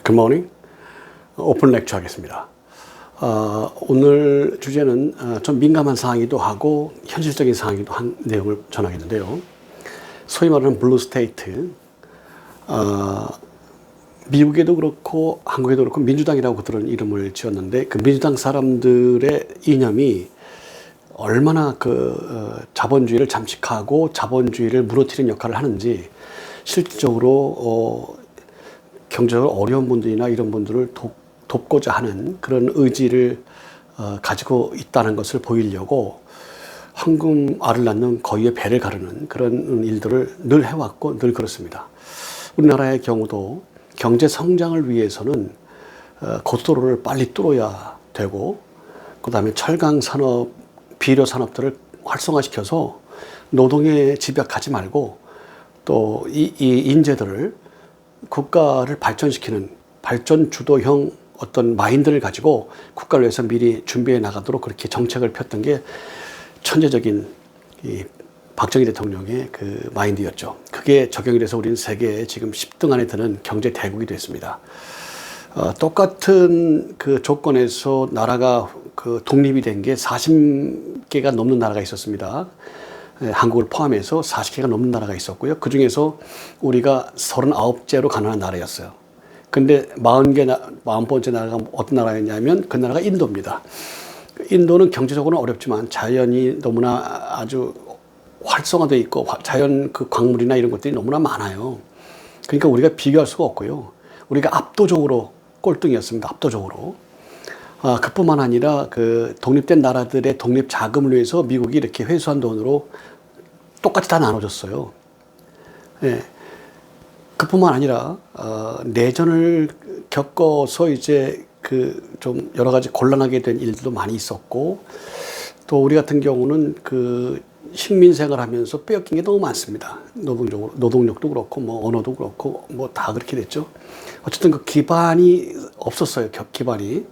Good morning. 오픈 렉처 하겠습니다. 오늘 주제는 좀 민감한 사항이기도 하고 현실적인 사항이기도 한 내용을 전하겠는데요. 소위 말하는 블루 스테이트, 미국에도 그렇고 한국에도 그렇고 민주당이라고 그들은 이름을 지었는데 그 민주당 사람들의 이념이 얼마나 자본주의를 잠식하고 자본주의를 무너뜨리는 역할을 하는지 실질적으로 경제적으로 어려운 분들이나 이런 분들을 돕고자 하는 그런 의지를 가지고 있다는 것을 보이려고 황금 알을 낳는 거위의 배를 가르는 그런 일들을 늘 해왔고 늘 그렇습니다. 우리나라의 경우도 경제 성장을 위해서는 고속도로를 빨리 뚫어야 되고 그 다음에 철강 산업, 비료 산업들을 활성화시켜서 노동에 집약하지 말고 또 이 인재들을 국가를 발전시키는 발전 주도형 어떤 마인드를 가지고 국가를 위해서 미리 준비해 나가도록 그렇게 정책을 폈던 게 천재적인 이 박정희 대통령의 그 마인드였죠. 그게 적용이 돼서 우리는 세계에 지금 10등 안에 드는 경제 대국이 됐습니다. 똑같은 그 조건에서 나라가 그 독립이 된 게 40개가 넘는 나라가 있었습니다. 한국을 포함해서 40개가 넘는 나라가 있었고요. 그 중에서 우리가 39제로 가난한 나라였어요. 근데 40번째 나라가 어떤 나라였냐면 그 나라가 인도입니다. 인도는 경제적으로는 어렵지만 자연이 너무나 아주 활성화되어 있고 자연 그 광물이나 이런 것들이 너무나 많아요. 그러니까 우리가 비교할 수가 없고요. 우리가 압도적으로 꼴등이었습니다. 압도적으로. 그뿐만 아니라 그 독립된 나라들의 독립 자금을 위해서 미국이 이렇게 회수한 돈으로 똑같이 다 나눠줬어요. 예. 그뿐만 아니라 내전을 겪어서 이제 그 좀 여러 가지 곤란하게 된 일들도 많이 있었고 또 우리 같은 경우는 그 식민 생활하면서 빼앗긴 게 너무 많습니다. 노동력도 그렇고 뭐 언어도 그렇고 뭐 다 그렇게 됐죠. 어쨌든 그 기반이 없었어요. 기반이.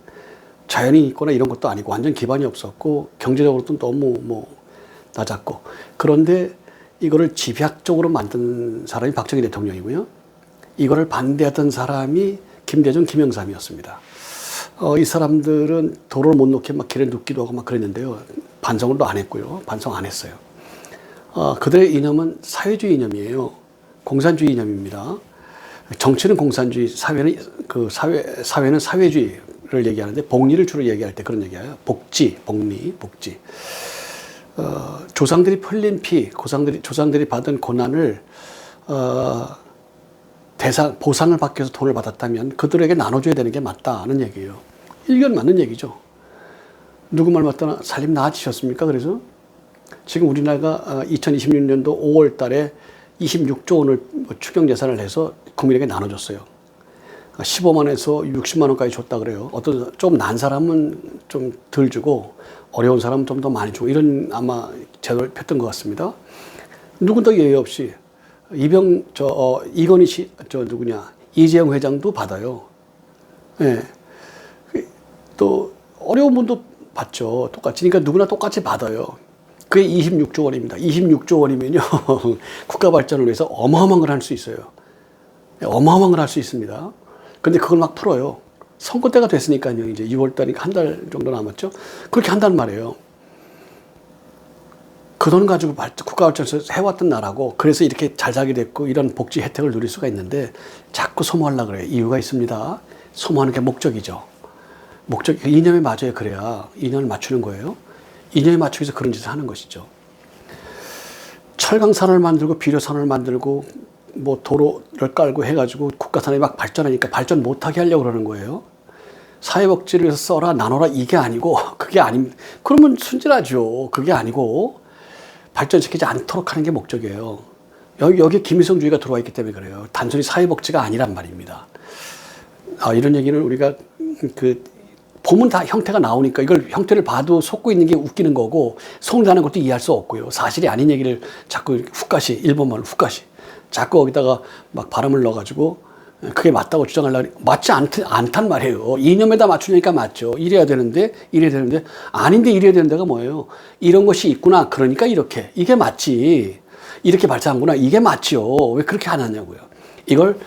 자연이 있거나 이런 것도 아니고 완전 기반이 없었고 경제적으로도 너무 낮았고 그런데 이거를 집약적으로 만든 사람이 박정희 대통령이고요. 이거를 반대했던 사람이 김대중, 김영삼이었습니다. 이 사람들은 도로를 못 놓게 막 길에 눕기도 하고 막 그랬는데요. 반성을 또 안 했고요. 반성 안 했어요. 그들의 이념은 사회주의 이념이에요. 공산주의 이념입니다. 정치는 공산주의, 사회는 사회주의를 얘기하는데 복리를 주로 얘기할 때 그런 얘기예요. 복리. 조상들이 흘린 피, 조상들이 받은 고난을 보상을 받기 위해서 돈을 받았다면 그들에게 나눠줘야 되는 게 맞다는 얘기예요. 일견 맞는 얘기죠. 누구 말 맞다나 살림 나아지셨습니까? 그래서 지금 우리나라가 2026년도 5월 달에 26조 원을 추경 예산을 해서 국민에게 나눠줬어요. 15만에서 60만 원까지 줬다 그래요. 어떤 좀 난 사람은 좀 덜 주고 어려운 사람은 좀 더 많이 주고 이런 아마 제도를 폈던 것 같습니다. 누군가 예외 없이 이건희 씨, 이재용 회장도 받아요. 예. 또 어려운 분도 받죠. 똑같이. 그러니까 누구나 똑같이 받아요. 그게 26조 원입니다. 26조 원이면요. 국가 발전을 위해서 어마어마한 걸 할 수 있어요. 어마어마한 걸 할 수 있습니다. 근데 그걸 막 풀어요. 선거 때가 됐으니까요. 이제 6월 달이니까 한 달 정도 남았죠. 그렇게 한단 말이에요. 그 돈 가지고 국가 발전을 해왔던 나라고 그래서 이렇게 잘 살게 됐고 이런 복지 혜택을 누릴 수가 있는데 자꾸 소모하려고 그래요. 이유가 있습니다. 소모하는 게 목적이죠. 이념에 맞아야 그래야 이념을 맞추는 거예요. 이념에 맞추기 위해서 그런 짓을 하는 것이죠. 철강산을 만들고 비료산을 만들고 뭐 도로를 깔고 해가지고 국가산업이 막 발전하니까 발전 못하게 하려고 그러는 거예요. 사회복지를 위해서 써라 나눠라 이게 아니고 그게 아닙니다. 그러면 순진하죠. 그게 아니고 발전시키지 않도록 하는 게 목적이에요. 여기 김일성주의가 들어와 있기 때문에 그래요. 단순히 사회복지가 아니란 말입니다. 이런 얘기는 우리가 보면 다 형태가 나오니까 이걸 형태를 봐도 속고 있는 게 웃기는 거고 속는다는 것도 이해할 수 없고요. 사실이 아닌 얘기를 자꾸 훅가시, 일본말로 훅가시 자꾸 거기다가 막 발음을 넣어가지고 그게 맞다고 주장하려고 맞지 않단 말이에요. 이념에다 맞추니까 맞죠. 이래야 되는데 아닌데 이래야 되는 데가 뭐예요. 이런 것이 있구나. 그러니까 이게 맞지. 이렇게 발전한구나. 이게 맞지요. 왜 그렇게 안 하냐고요. 이걸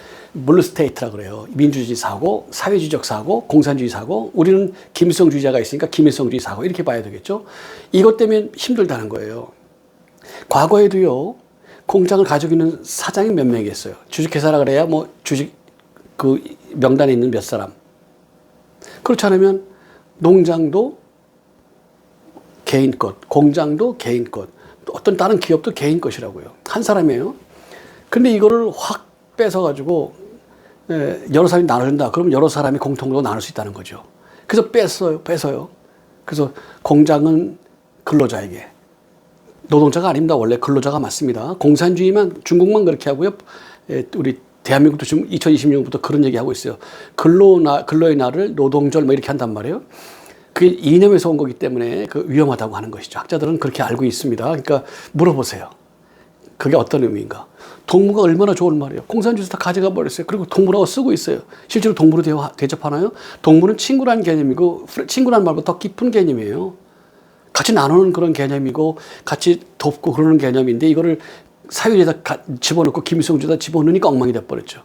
블루스테이트라 그래요. 민주주의 사고, 사회주의적 사고, 공산주의 사고, 우리는 김일성주의자가 있으니까 김일성주의 사고 이렇게 봐야 되겠죠. 이것 때문에 힘들다는 거예요. 과거에도요. 공장을 가지고 있는 사장이 몇 명이겠어요. 주식회사라 그래야 뭐 주식 그 명단에 있는 몇 사람. 그렇지 않으면 농장도 개인 것, 공장도 개인 것, 어떤 다른 기업도 개인 것이라고요. 한 사람이에요. 근데 이거를 확 뺏어가지고 여러 사람이 나눠준다. 그러면 여러 사람이 공통으로 나눌 수 있다는 거죠. 그래서 뺏어요. 그래서 공장은 근로자에게. 노동자가 아닙니다. 원래 근로자가 맞습니다. 공산주의만, 중국만 그렇게 하고요. 우리 대한민국도 지금 2026년부터 그런 얘기 하고 있어요. 근로의 날을 노동절 뭐 이렇게 한단 말이에요. 그게 이념에서 온 거기 때문에 그 위험하다고 하는 것이죠. 학자들은 그렇게 알고 있습니다. 그러니까 물어보세요. 그게 어떤 의미인가? 동무가 얼마나 좋은 말이에요. 공산주의에서 다 가져가 버렸어요. 그리고 동무라고 쓰고 있어요. 실제로 동무로 대접하나요? 동무는 친구라는 개념이고 친구라는 말보다 더 깊은 개념이에요. 같이 나누는 그런 개념이고 같이 돕고 그러는 개념인데 이거를 사회주의에다 집어넣고 김일성주의에다 집어넣으니까 엉망이 돼버렸죠.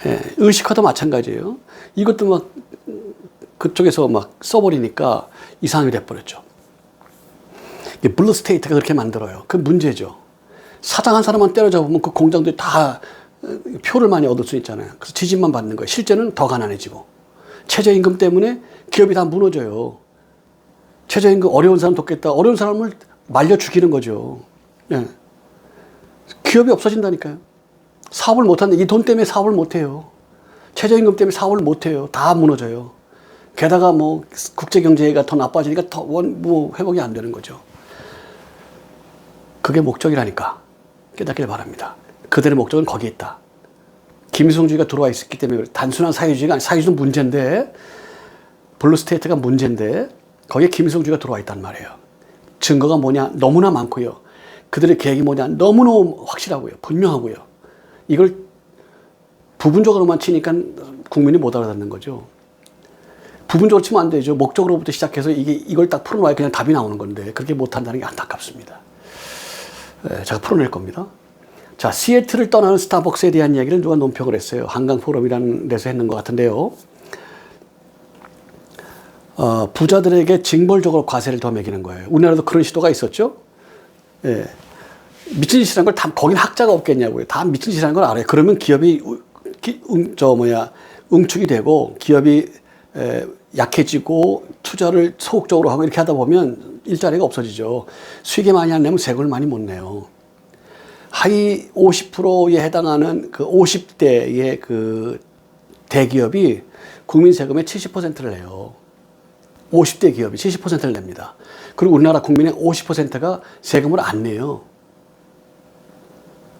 예, 의식화도 마찬가지예요. 이것도 막 그쪽에서 막 써버리니까 이상하게 돼버렸죠. 블루스테이트가 그렇게 만들어요. 그 문제죠. 사장 한 사람만 때려잡으면 그 공장들이 다 표를 많이 얻을 수 있잖아요. 그래서 지진만 받는 거예요. 실제는 더 가난해지고. 최저임금 때문에 기업이 다 무너져요. 최저임금 어려운 사람 돕겠다. 어려운 사람을 말려 죽이는 거죠. 예. 기업이 없어진다니까요. 사업을 못하는데 이 돈 때문에 사업을 못해요. 최저임금 때문에 사업을 못해요. 다 무너져요. 게다가 뭐 국제경제가 더 나빠지니까 더 회복이 안 되는 거죠. 그게 목적이라니까 깨닫길 바랍니다. 그들의 목적은 거기에 있다. 김일성주의가 들어와 있었기 때문에 단순한 사회주의가 아니라 사회주의는 문제인데 블루스테이트가 문제인데 거기에 김일성주의가 들어와 있단 말이에요. 증거가 뭐냐? 너무나 많고요. 그들의 계획이 뭐냐? 너무너무 확실하고요. 분명하고요. 이걸 부분적으로만 치니까 국민이 못 알아듣는 거죠. 부분적으로 치면 안 되죠. 목적으로부터 시작해서 이걸 딱 풀어놔야 그냥 답이 나오는 건데 그렇게 못한다는 게 안타깝습니다. 제가 풀어낼 겁니다. 자, 시애틀을 떠나는 스타벅스에 대한 이야기를 누가 논평을 했어요. 한강 포럼이라는 데서 했는 것 같은데요. 부자들에게 징벌적으로 과세를 더 매기는 거예요. 우리나라도 그런 시도가 있었죠. 예. 미친 짓이라는 걸 다, 거긴 학자가 없겠냐고요. 다 미친 짓이라는 걸 알아요. 그러면 기업이, 응축이 되고, 기업이, 약해지고, 투자를 소극적으로 하고 이렇게 하다 보면 일자리가 없어지죠. 수익이 많이 안 내면 세금을 많이 못 내요. 하위 50%에 해당하는 그 50대의 그 대기업이 국민 세금의 70%를 내요. 50대 기업이 70%를 냅니다. 그리고 우리나라 국민의 50%가 세금을 안 내요.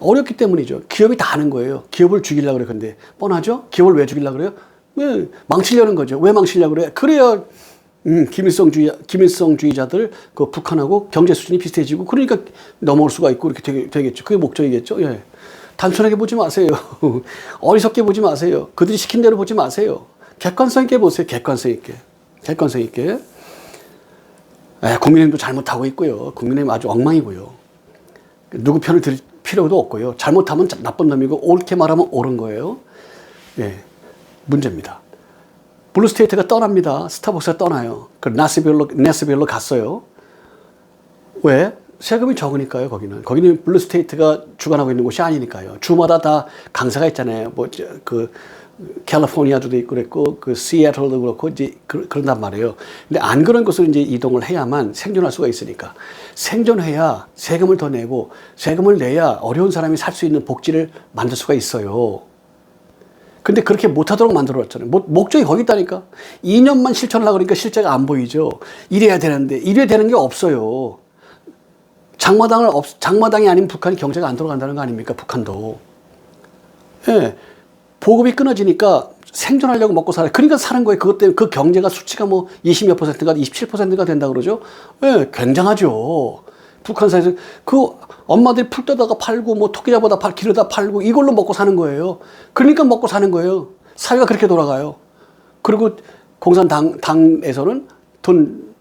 어렵기 때문이죠. 기업이 다 하는 거예요. 기업을 죽이려고 그래. 근데 뻔하죠? 기업을 왜 죽이려고 그래요? 왜 망치려는 거죠. 왜 망치려고 그래? 그래야 김일성주의자들 그 북한하고 경제 수준이 비슷해지고 그러니까 넘어올 수가 있고 이렇게 되겠죠. 그게 목적이겠죠. 예. 단순하게 보지 마세요. 어리석게 보지 마세요. 그들이 시킨 대로 보지 마세요. 객관성 있게 보세요. 객관성 있게. 객관성 있게. 국민의힘도 잘못하고 있고요. 국민의힘 아주 엉망이고요. 누구 편을 들 필요도 없고요. 잘못하면 나쁜 놈이고 옳게 말하면 옳은 거예요. 예, 문제입니다. 블루스테이트가 떠납니다. 스타벅스가 떠나요. 그 나스빌로 갔어요. 왜? 세금이 적으니까요. 거기는 블루스테이트가 주관하고 있는 곳이 아니니까요. 주마다 다 강사가 있잖아요. 캘리포니아주도 있고 그랬고 그 시애틀도 그렇고 이제 그런단 말이에요. 근데 안 그런 곳으로 이제 이동을 해야만 생존할 수가 있으니까 생존해야 세금을 더 내고 세금을 내야 어려운 사람이 살 수 있는 복지를 만들 수가 있어요. 근데 그렇게 못하도록 만들어놨잖아요. 목적이 거기 있다니까. 2년만 실천하려고 그러니까 실제가 안 보이죠. 이래야 되는데 이래야 되는 게 없어요. 장마당이 아닌 북한이 경제가 안 돌아간다는 거 아닙니까? 북한도. 예. 보급이 끊어지니까 생존하려고 먹고 살아요. 그러니까 사는 거예요. 그것 때문에 그 경제가 수치가 뭐 20몇 %가 27%가 된다 그러죠. 예, 굉장하죠. 북한 사회에서 그 엄마들이 풀 뜯다가 팔고 뭐 토끼 잡아다 기르다 팔고 이걸로 먹고 사는 거예요. 그러니까 먹고 사는 거예요. 사회가 그렇게 돌아가요. 그리고 공산당에서는 돈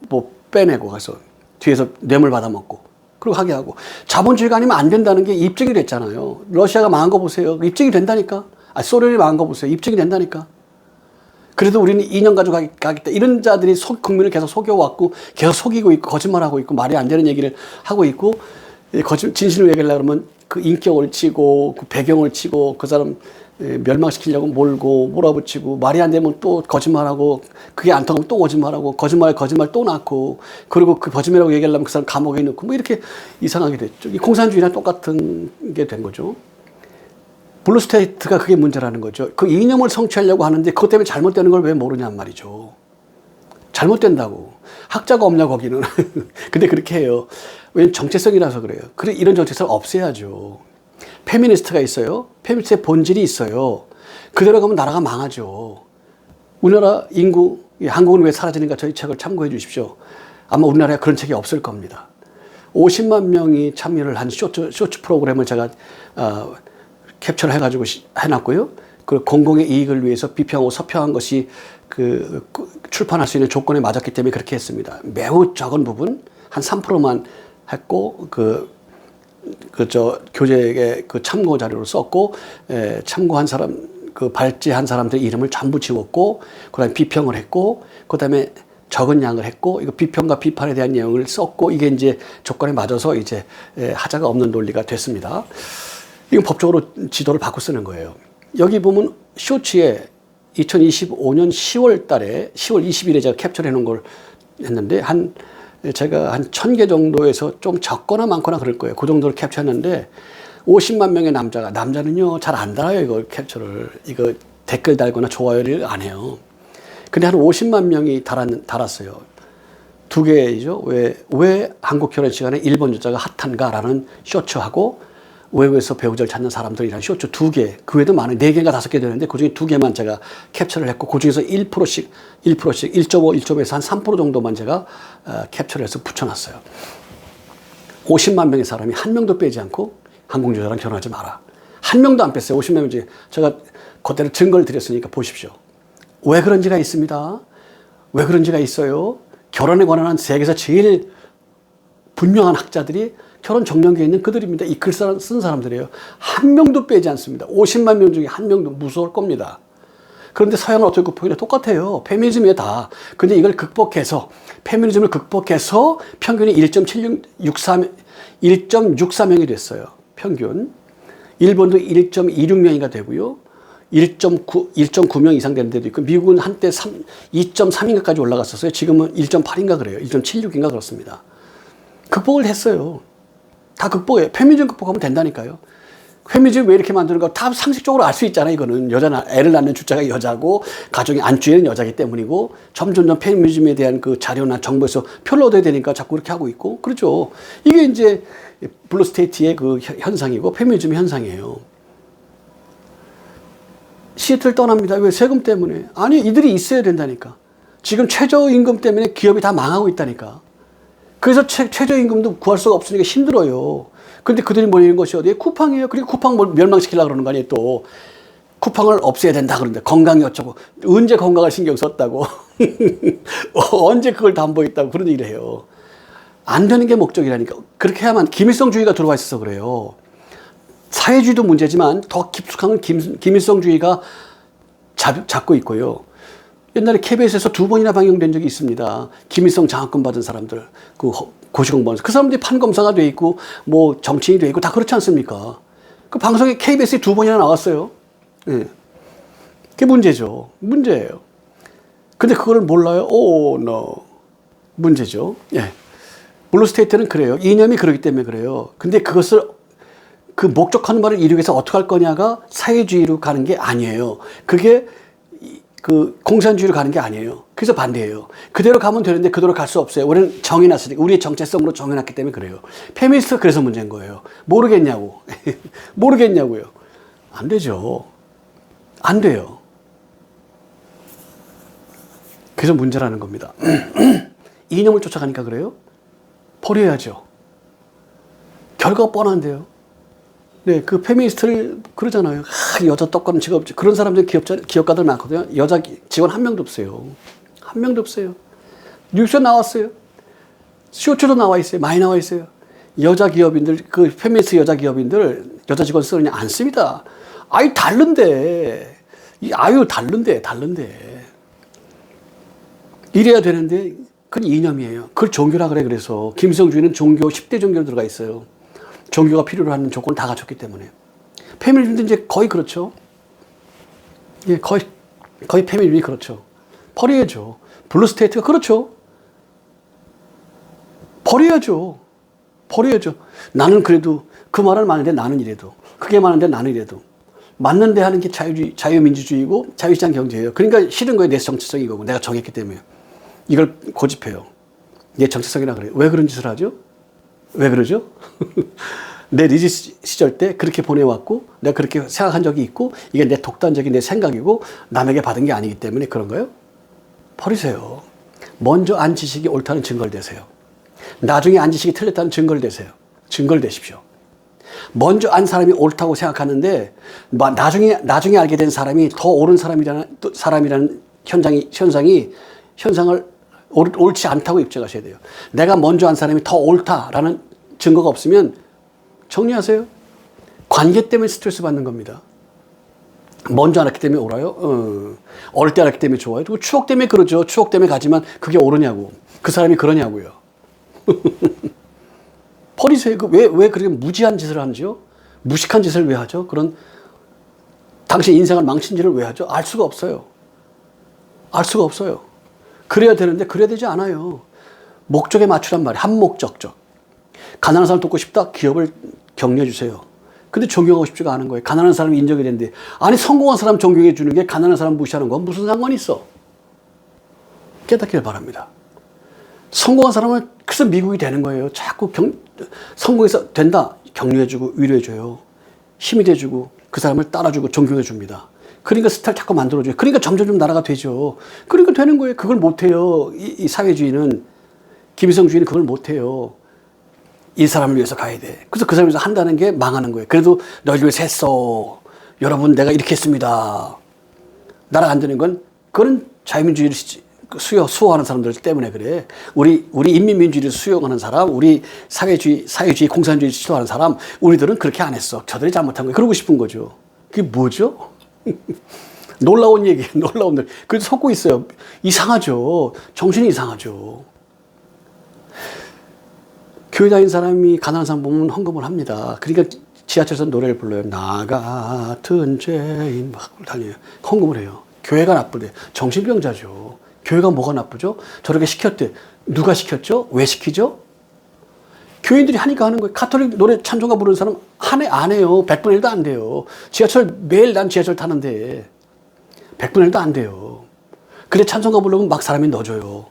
뭐 빼내고 가서 뒤에서 뇌물 받아 먹고 그리고 하게 하고. 자본주의가 아니면 안 된다는 게 입증이 됐잖아요. 러시아가 망한 거 보세요. 입증이 된다니까. 소련이 망한 거 보세요. 입증이 된다니까. 그래도 우리는 2년 가지고 가겠다. 이런 자들이 국민을 계속 속여왔고, 계속 속이고 있고, 거짓말하고 있고, 말이 안 되는 얘기를 하고 있고, 진실을 얘기하려고 그러면 그 인격을 치고, 그 배경을 치고, 그 사람 멸망시키려고 몰고, 몰아붙이고, 말이 안 되면 또 거짓말하고, 그게 안 통하면 또 거짓말하고, 거짓말 또 낳고, 그리고 그 거짓말이라고 얘기하려면 그 사람 감옥에 넣고, 뭐 이렇게 이상하게 됐죠. 이 공산주의랑 똑같은 게 된 거죠. 블루스테이트가 그게 문제라는 거죠. 그 이념을 성취하려고 하는데 그것 때문에 잘못되는 걸 왜 모르냔 말이죠. 잘못된다고. 학자가 없냐 거기는. 근데 그렇게 해요. 왜냐면 정체성이라서 그래요. 그래 이런 정체성을 없애야죠. 페미니스트가 있어요. 페미니스트의 본질이 있어요. 그대로 가면 나라가 망하죠. 우리나라 인구, 한국은 왜 사라지는가 저희 책을 참고해 주십시오. 아마 우리나라에 그런 책이 없을 겁니다. 50만 명이 참여를 한 쇼츠 프로그램을 제가 캡처를 해가지고 해놨고요. 그 공공의 이익을 위해서 비평하고 서평한 것이 출판할 수 있는 조건에 맞았기 때문에 그렇게 했습니다. 매우 적은 부분, 한 3%만 했고, 교재에 참고 자료로 썼고, 참고한 사람, 발제한 사람들 이름을 전부 지웠고, 그 다음에 비평을 했고, 그 다음에 적은 양을 했고, 이거 비평과 비판에 대한 내용을 썼고, 이게 이제 조건에 맞아서 이제 하자가 없는 논리가 됐습니다. 이건 법적으로 지도를 바꿔 쓰는 거예요. 여기 보면 쇼츠에 2025년 10월 달에 10월 20일에 제가 캡처해 놓은 걸 했는데 제가 한 1000개 정도에서 좀 적거나 많거나 그럴 거예요. 그 정도를 캡처했는데 50만 명의 남자는요 잘 안 달아요. 이거 캡처를. 이거 댓글 달거나 좋아요를 안 해요. 근데 한 50만 명이 달았어요. 두 개이죠. 왜 한국 결혼 시간에 일본 여자가 핫한가라는 쇼츠하고 외국에서 배우자를 찾는 사람들이라는 쇼츠 2개, 그 외에도 많아요. 4개인가 5개 되는데 그 중에 2개만 제가 캡처를 했고 그 중에서 1%씩 1.5, 1.5에서 한 3% 정도만 제가 캡처를 해서 붙여놨어요. 50만 명의 사람이 한 명도 빼지 않고 한국 여자랑 결혼하지 마라. 한 명도 안 뺐어요. 50만 명 중에. 제가 그대로 증거를 드렸으니까 보십시오. 왜 그런지가 있습니다. 왜 그런지가 있어요. 결혼에 관한 세계에서 제일 분명한 학자들이 결혼 정년기에 있는 그들입니다. 이 글 쓴 사람들이에요. 한 명도 빼지 않습니다. 50만 명 중에 한 명도 무서울 겁니다. 그런데 서양은 어떻게 극복이냐? 똑같아요. 페미니즘이에요, 다. 근데 이걸 페미니즘을 극복해서 평균이 1.64명이 됐어요. 평균. 일본도 1.26명이가 되고요. 1.9명 이상 되는 데도 있고, 미국은 한때 2.3인가까지 올라갔었어요. 지금은 1.8인가 그래요. 1.76인가 그렇습니다. 극복을 했어요. 다 극복해요. 페미니즘 극복하면 된다니까요. 페미니즘 왜 이렇게 만드는가 다 상식적으로 알 수 있잖아요. 이거는 애를 낳는 주자가 여자고 가정의 안주인은 여자이기 때문이고 점점 페미니즘에 대한 그 자료나 정보에서 표를 얻어야 되니까 자꾸 그렇게 하고 있고 그렇죠. 이게 이제 블루스테이트의 그 현상이고 페미니즘의 현상이에요. 시애틀 떠납니다. 왜? 세금 때문에. 아니 이들이 있어야 된다니까. 지금 최저임금 때문에 기업이 다 망하고 있다니까. 그래서 최저임금도 구할 수가 없으니까 힘들어요. 근데 그들이 모이는 것이 어디에? 쿠팡이에요. 그리고 쿠팡 멸망시키려고 그러는 거 아니에요, 또. 쿠팡을 없애야 된다 그러는데, 건강이 어쩌고. 언제 건강을 신경 썼다고. 언제 그걸 담보했다고 그런 얘기를 해요. 안 되는 게 목적이라니까. 그렇게 해야만 김일성주의가 들어와 있어서 그래요. 사회주의도 문제지만 더 깊숙한 김일성주의가 잡고 있고요. 옛날에 KBS에서 2번이나 방영된 적이 있습니다. 김일성 장학금 받은 사람들, 그 고시공부하면서. 그 사람들이 판검사가 돼 있고, 뭐 정치인이 돼 있고, 다 그렇지 않습니까? 그 방송에 KBS에 2번이나 나왔어요. 예. 그게 문제죠. 문제예요. 근데 그걸 몰라요? 오, no. 문제죠. 예. 블루스테이트는 그래요. 이념이 그러기 때문에 그래요. 근데 그것을 그 목적하는 바를 이루기 위해서 어떻게 할 거냐가 사회주의로 가는 게 아니에요. 그게 그 공산주의로 가는 게 아니에요. 그래서 반대예요. 그대로 가면 되는데 그대로 갈 수 없어요. 우리는 정해놨으니까. 우리의 정체성으로 정해놨기 때문에 그래요. 페미니스트가 그래서 문제인 거예요. 모르겠냐고. 모르겠냐고요. 안 되죠. 안 돼요. 그래서 문제라는 겁니다. 이념을 쫓아가니까 그래요? 버려야죠. 결과가 뻔한데요. 네, 그 페미니스트를 그러잖아요. 여자 떡가는 직업 없지. 그런 사람들 기업가들 많거든요. 여자 직원 한 명도 없어요. 한 명도 없어요. 뉴스에 나왔어요. 쇼츠도 나와 있어요. 많이 나와 있어요. 여자 기업인들, 그 페미니스트 여자 기업인들, 여자 직원 쓰느냐? 안 씁니다. 아유, 다른데. 다른데. 이래야 되는데, 그건 이념이에요. 그걸 종교라 그래, 그래서. 김성주의는 종교, 10대 종교로 들어가 있어요. 종교가 필요로 하는 조건을 다 갖췄기 때문에. 페미니즘도 이제 거의 그렇죠. 예, 거의 페미니즘이 그렇죠. 버려야죠. 블루스테이트가 그렇죠. 버려야죠. 나는 그래도 그 말은 많은데 나는 이래도. 그게 많은데 나는 이래도. 맞는데 하는 게 자유민주주의고 자유시장 경제예요. 그러니까 싫은 거예요. 내 정체성이 거고. 내가 정했기 때문에. 이걸 고집해요. 내 정체성이라 그래요. 왜 그런 짓을 하죠? 왜 그러죠? 내 리즈 시절 때 그렇게 보내왔고 내가 그렇게 생각한 적이 있고 이게 내 독단적인 내 생각이고 남에게 받은 게 아니기 때문에 그런 거예요? 버리세요. 먼저 안 지식이 옳다는 증거를 대세요. 나중에 안 지식이 틀렸다는 증거를 대세요. 증거를 대십시오. 먼저 안 사람이 옳다고 생각하는데 나중에 알게 된 사람이 더 옳은 사람이라는 현상을 옳지 않다고 입증하셔야 돼요. 내가 먼저 안 사람이 더 옳다라는 증거가 없으면 정리하세요. 관계 때문에 스트레스 받는 겁니다. 먼저 알았기 때문에 옳아요? 어릴 때 알았기 때문에 좋아요? 그리고 추억 때문에 그러죠. 추억 때문에 가지만 그게 옳으냐고. 그 사람이 그러냐고요. 버리세요. 왜 그렇게 무지한 짓을 하는지요? 무식한 짓을 왜 하죠? 그런 당신 인생을 망친 짓을 왜 하죠? 알 수가 없어요. 그래야 되는데 그래야 되지 않아요. 목적에 맞추란 말이에요. 한 목적적. 가난한 사람 돕고 싶다? 기업을 격려해 주세요. 근데 존경하고 싶지가 않은 거예요. 가난한 사람이 인정이 되는데. 아니 성공한 사람 존경해 주는 게 가난한 사람 무시하는 건 무슨 상관이 있어? 깨닫기를 바랍니다. 성공한 사람은 그래서 미국이 되는 거예요. 자꾸 성공해서 된다. 격려해주고 위로해줘요. 힘이 돼주고 그 사람을 따라주고 존경해줍니다. 그러니까 스타를 자꾸 만들어줘요. 그러니까 점점 나라가 되죠. 그러니까 되는 거예요. 그걸 못해요. 이 사회주의는. 김일성주의는 그걸 못해요. 이 사람을 위해서 가야 돼. 그래서 그 사람을 위해서 한다는 게 망하는 거예요. 그래도 너희들 위해서 했어. 여러분 내가 이렇게 했습니다. 나라가 안 되는 건 그런 자유민주주의를 수호하는 사람들 때문에 그래. 우리 인민민주주의를 수용하는 사람, 우리 사회주의, 공산주의를 시도하는 사람, 우리들은 그렇게 안 했어. 저들이 잘못한 거예요. 그러고 싶은 거죠. 그게 뭐죠? 놀라운 얘기예요. 놀라운 일. 그래서 속고 있어요. 이상하죠. 정신이 이상하죠. 교회 다니는 사람이 가난한 사람 보면 헌금을 합니다. 그러니까 지하철에서 노래를 불러요. 나 같은 죄인 막 다녀요. 헌금을 해요. 교회가 나쁘대. 정신병자죠. 교회가 뭐가 나쁘죠? 저렇게 시켰대. 누가 시켰죠? 왜 시키죠? 교인들이 하니까 하는 거예요. 가톨릭 노래 찬송가 부르는 사람 안 해요. 100분의 1도 안 돼요. 매일 난 지하철 타는데 100분의 1도 안 돼요. 그래 찬송가 부르면 막 사람이 넣어줘요.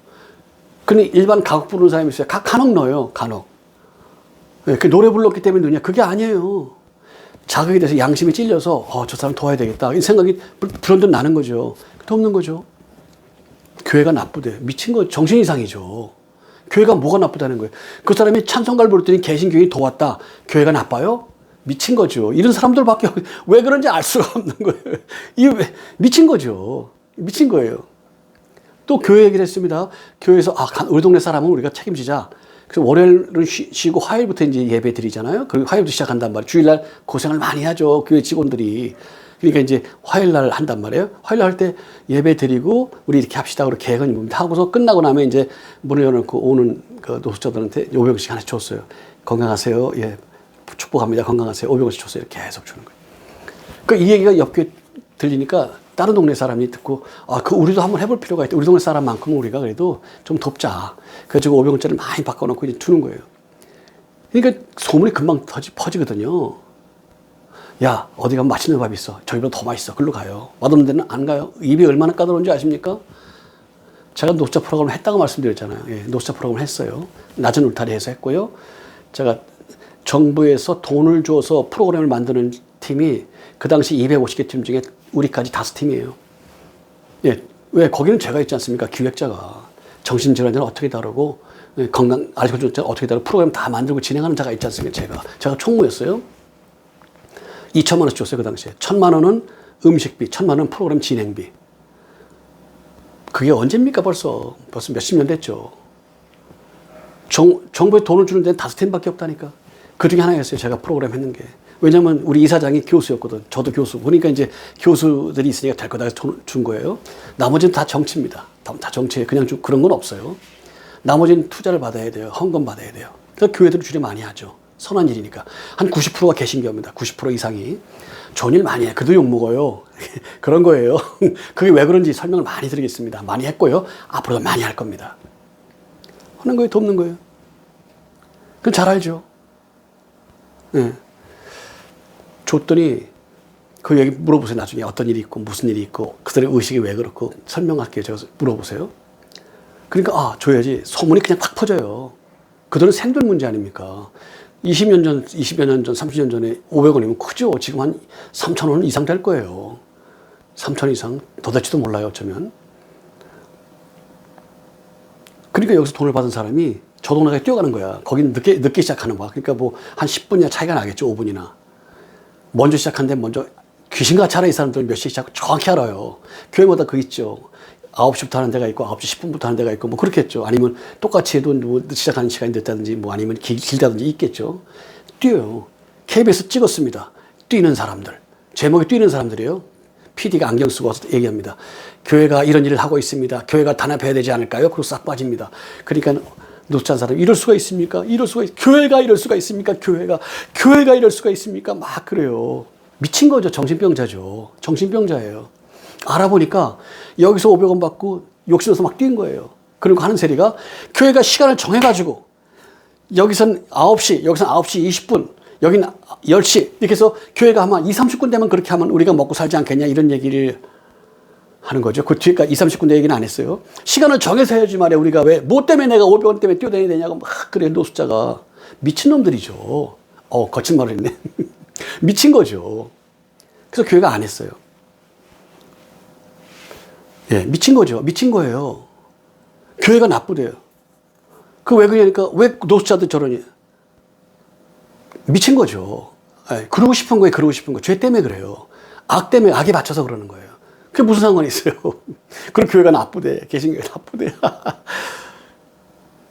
근데 일반 가곡 부르는 사람이 있어요. 간혹 넣어요. 간혹. 그 노래 불렀기 때문에 넣냐? 그게 아니에요. 자극이 돼서 양심이 찔려서 저 사람 도와야 되겠다. 이 생각이 불현듯 나는 거죠. 없는 거죠. 교회가 나쁘대. 미친 거 정신 이상이죠. 교회가 뭐가 나쁘다는 거예요. 그 사람이 찬송가를 부르더니 개신교인이 도왔다. 교회가 나빠요? 미친 거죠. 이런 사람들밖에 왜 그런지 알 수가 없는 거예요. 미친 거죠. 미친 거예요. 또 교회 얘기를 했습니다. 교회에서 우리 동네 사람은 우리가 책임지자. 그래서 월요일은 쉬고 화요일부터 이제 예배 드리잖아요. 그리고 화요일부터 시작한단 말이에요. 주일날 고생을 많이 하죠. 교회 직원들이. 그러니까 이제 화요일날 한단 말이에요. 화요일날 할 때 예배 드리고 우리 이렇게 합시다. 그리고 계획은 입니다. 하고서 끝나고 나면 이제 문을 열어놓고 오는 그 노숙자들한테 500원씩 하나씩 줬어요. 건강하세요. 예. 축복합니다. 건강하세요. 500원씩 줬어요. 이렇게 계속 주는 거예요. 그러니까 이 얘기가 옆에 들리니까 다른 동네 사람이 듣고 우리도 한번 해볼 필요가 있다. 우리 동네 사람만큼 우리가 그래도 좀 돕자. 그래서 500원짜리 많이 바꿔놓고 이제 주는 거예요. 그러니까 소문이 금방 퍼지거든요. 야, 어디 가면 맛있는 밥 있어. 저기보다 더 맛있어. 글로 가요. 맛없는 데는 안 가요. 입이 얼마나 까다로운지 아십니까? 제가 노숙자 프로그램을 했다고 말씀드렸잖아요. 예, 노숙자 프로그램을 했어요. 낮은 울타리 해서 했고요. 제가 정부에서 돈을 줘서 프로그램을 만드는 팀이 그 당시 250개 팀 중에 우리까지 5팀이에요. 예, 왜? 거기는 제가 있지 않습니까? 기획자가. 정신질환자는 어떻게 다루고, 알코올증 어떻게 다루고, 프로그램 다 만들고 진행하는 자가 있지 않습니까? 제가 총무였어요. 2천만 원씩 줬어요, 그 당시에. 1,000만 원은 음식비, 1,000만 원은 프로그램 진행비. 그게 언제입니까, 벌써 몇십 년 됐죠. 정부에 돈을 주는 데는 5팀밖에 없다니까. 그 중에 하나였어요. 제가 프로그램 했는 게. 왜냐면 우리 이사장이 교수였거든. 저도 교수. 그러니까 이제 교수들이 있으니까 될 거다 준 거예요. 나머지는 다 정치입니다. 다 정치에 그냥 그런 건 없어요. 나머지는 투자를 받아야 돼요. 헌금 받아야 돼요. 그러니까 교회들은 주례 많이 하죠. 선한 일이니까. 한 90%가 개신교입니다. 90% 이상이. 좋은 일 많이 해. 그래도 욕먹어요. 그런 거예요. 그게 왜 그런지 설명을 많이 드리겠습니다. 많이 했고요. 앞으로도 많이 할 겁니다. 하는 거예요. 돕는 거예요. 그건 잘 알죠. 네. 줬더니 그 얘기 물어보세요. 나중에 어떤 일이 있고 무슨 일이 있고 그들의 의식이 왜 그렇고 설명할게요. 제가 물어보세요. 그러니까 줘야지. 소문이 그냥 확 퍼져요. 그들은 생존 문제 아닙니까? 20년 전, 20여 년 전, 30년 전에 500원이면 크죠. 지금 한 3,000원 이상 될 거예요. 3,000원 이상 더 될지도 몰라요. 어쩌면. 그러니까 여기서 돈을 받은 사람이 저 동네에 뛰어가는 거야. 거긴 늦게 시작하는 거야. 그러니까 뭐 한 10분이나 차이가 나겠죠. 5분이나. 먼저 시작한데 먼저 귀신같이 알아. 이 사람들 몇 시에 시작 정확히 알아요. 교회마다 그 있죠. 9시부터 하는 데가 있고 9시 10분부터 하는 데가 있고 뭐 그렇겠죠. 아니면 똑같이 해도 뭐 시작하는 시간이 늦다든지 뭐 아니면 길다든지 있겠죠. 뛰어요. KBS 찍었습니다. 뛰는 사람들. 제목이 뛰는 사람들이에요. PD가 안경 쓰고 와서 얘기합니다. 교회가 이런 일을 하고 있습니다. 교회가 단합해야 되지 않을까요? 그리고 싹 빠집니다. 그러니까 노숙한 사람이 이럴 수가 있습니까? 교회가 이럴 수가 있습니까? 교회가 이럴 수가 있습니까? 막 그래요. 미친 거죠. 정신병자죠. 정신병자예요. 알아보니까 여기서 500원 받고 욕심내서 막 뛴 거예요. 그리고 하는 세리가 교회가 시간을 정해가지고 여기선 9시, 여기선 9시 20분, 여기는 10시 이렇게 해서 교회가 아마 20, 30군 되면 그렇게 하면 우리가 먹고 살지 않겠냐 이런 얘기를 하는 거죠. 그 뒤에까지 20, 30군 대 얘기는 안 했어요. 시간을 정해서 해야지 말이야. 우리가 왜, 뭐 때문에 내가 500원 때문에 뛰어다녀야 되냐고 막 그래. 노숙자가. 미친놈들이죠. 거친 말을 했네. 미친 거죠. 그래서 교회가 안 했어요. 예, 미친 거죠. 미친 거예요. 교회가 나쁘대요. 그 왜 그러니까 왜 노숙자들 저러니? 미친 거죠. 예, 그러고 싶은 거예요. 그러고 싶은 거. 죄 때문에 그래요. 악 때문에 악에 맞춰서 그러는 거예요. 그게 무슨 상관이 있어요. 그럼 교회가 나쁘대. 개신교가 나쁘대.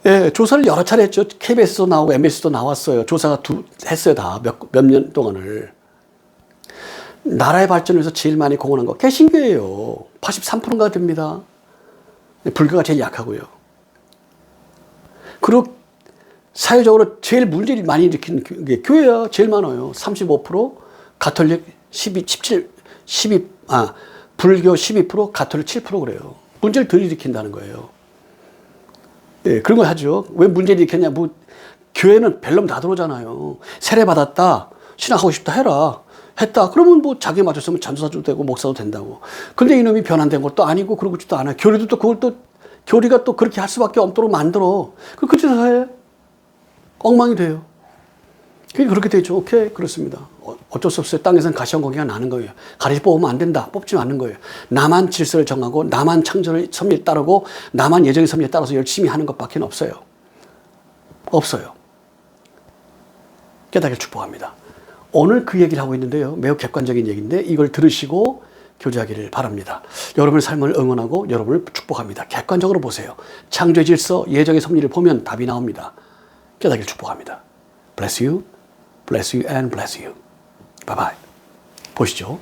예, 조사를 여러 차례 했죠. KBS도 나오고 MBS도 나왔어요. 조사가 했어요. 다 몇 년 동안을. 나라의 발전을 위해서 제일 많이 공헌한 거 개신교예요. 83%가 됩니다. 불교가 제일 약하고요. 그리고 사회적으로 제일 문제를 많이 일으키는 게 교회야. 제일 많아요. 35%, 가톨릭 12, 불교 12%, 가톨릭 7% 그래요. 문제를 덜 일으킨다는 거예요. 예, 그런 걸 하죠. 왜 문제를 일으켰냐. 뭐, 교회는 벨럼 다 들어오잖아요. 세례받았다. 신학하고 싶다 해라. 했다. 그러면 뭐 자기에 맞췄으면 전도사도 되고 목사도 된다고. 근데 이놈이 변환된 것도 아니고 그러고 싶지도 않아요. 교리도 또 그걸 또 교리가 또 그렇게 할 수밖에 없도록 만들어. 그 짓을 해. 엉망이 돼요. 그렇게 되죠. 오케이. 그렇습니다. 어쩔 수 없어요. 땅에서는 가시원공기가 나는 거예요. 가시 뽑으면 안 된다. 뽑지 않는 거예요. 나만 질서를 정하고 나만 창조의 섭리에 따르고 나만 예정의 섭리에 따라서 열심히 하는 것밖에 없어요. 없어요. 깨닫기를 축복합니다. 오늘 그 얘기를 하고 있는데요. 매우 객관적인 얘기인데 이걸 들으시고 교제하기를 바랍니다. 여러분의 삶을 응원하고 여러분을 축복합니다. 객관적으로 보세요. 창조의 질서, 예정의 섭리를 보면 답이 나옵니다. 깨닫기를 축복합니다. Bless you, bless you and bless you. Bye bye. 보시죠.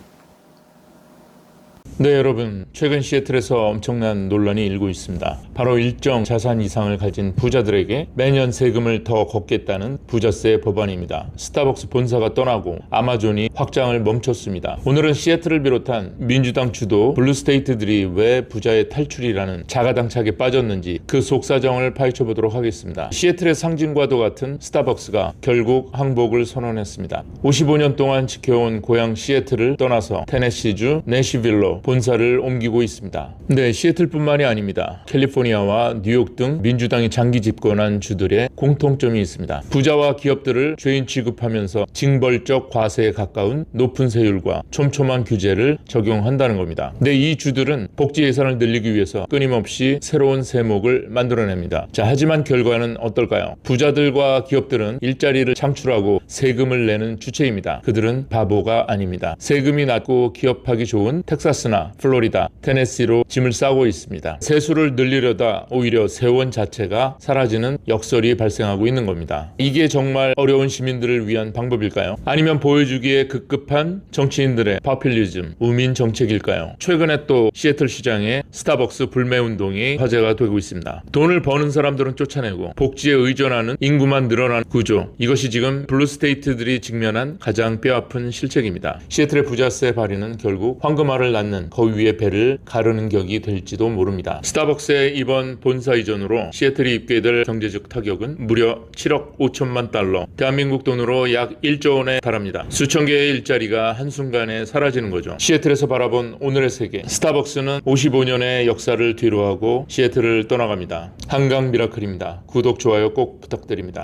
네, 여러분. 최근 시애틀에서 엄청난 논란이 일고 있습니다. 바로 일정 자산 이상을 가진 부자들에게 매년 세금을 더 걷겠다는 부자세 법안입니다. 스타벅스 본사가 떠나고 아마존이 확장을 멈췄습니다. 오늘은 시애틀을 비롯한 민주당 주도 블루스테이트들이 왜 부자의 탈출이라는 자가당착에 빠졌는지 그 속사정을 파헤쳐보도록 하겠습니다. 시애틀의 상징과도 같은 스타벅스가 결국 항복을 선언했습니다. 55년 동안 지켜온 고향 시애틀을 떠나서 테네시주 내시빌로 본사를 옮기고 있습니다. 네, 시애틀뿐만이 아닙니다. 캘리포니아와 뉴욕 등 민주당이 장기 집권한 주들의 공통점이 있습니다. 부자와 기업들을 죄인 취급하면서 징벌적 과세에 가까운 높은 세율과 촘촘한 규제를 적용한다는 겁니다. 네, 이 주들은 복지 예산을 늘리기 위해서 끊임없이 새로운 세목을 만들어냅니다. 자, 하지만 결과는 어떨까요? 부자들과 기업들은 일자리를 창출하고 세금을 내는 주체입니다. 그들은 바보가 아닙니다. 세금이 낮고 기업하기 좋은 텍사스나 텍사스나 플로리다, 테네시로 짐을 싸고 있습니다. 세수를 늘리려다 오히려 세원 자체가 사라지는 역설이 발생하고 있는 겁니다. 이게 정말 어려운 시민들을 위한 방법일까요? 아니면 보여주기에 급급한 정치인들의 파퓰리즘, 우민 정책일까요? 최근에 또 시애틀 시장에 스타벅스 불매 운동이 화제가 되고 있습니다. 돈을 버는 사람들은 쫓아내고 복지에 의존하는 인구만 늘어난 구조, 이것이 지금 블루스테이트들이 직면한 가장 뼈아픈 실책입니다. 시애틀의 부자세 발휘는 결국 황금알을 낳는 거위 위의 배를 가르는 격이 될지도 모릅니다. 스타벅스의 이번 본사 이전으로 시애틀이 입게 될 경제적 타격은 무려 7억 5천만 달러, 대한민국 돈으로 약 1조 원에 달합니다. 수천 개의 일자리가 한순간에 사라지는 거죠. 시애틀에서 바라본 오늘의 세계, 스타벅스는 55년의 역사를 뒤로하고 시애틀을 떠나갑니다. 한강 미라클입니다. 구독, 좋아요 꼭 부탁드립니다.